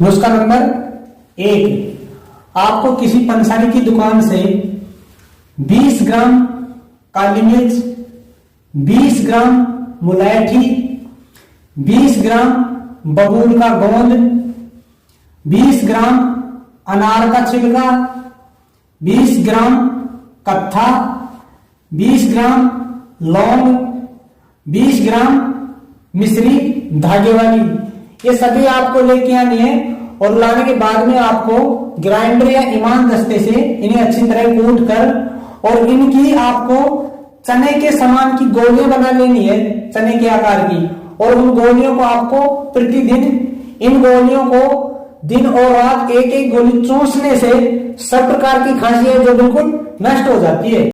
नुस्खा नंबर 1, आपको किसी पंसारी की दुकान से 20 ग्राम काली मिर्च, 20 ग्राम मुलैठी, 20 ग्राम बबूल का गोंद, 20 ग्राम अनार का छिलका, 20 ग्राम कत्था, 20 ग्राम लौंग, 20 ग्राम मिश्री धागे वाली, ये सभी आपको लेके आनी है। और लाने के बाद में आपको ग्राइंडर या इमाम दस्ते से इन्हें अच्छी तरह कूट कर और इनकी आपको चने के समान की गोलियां बना लेनी है, चने के आकार की। और उन गोलियों को आपको प्रतिदिन इन गोलियों को दिन और रात एक एक गोली चूसने से सब प्रकार की खांसी है जो बिल्कुल नष्ट हो जाती है।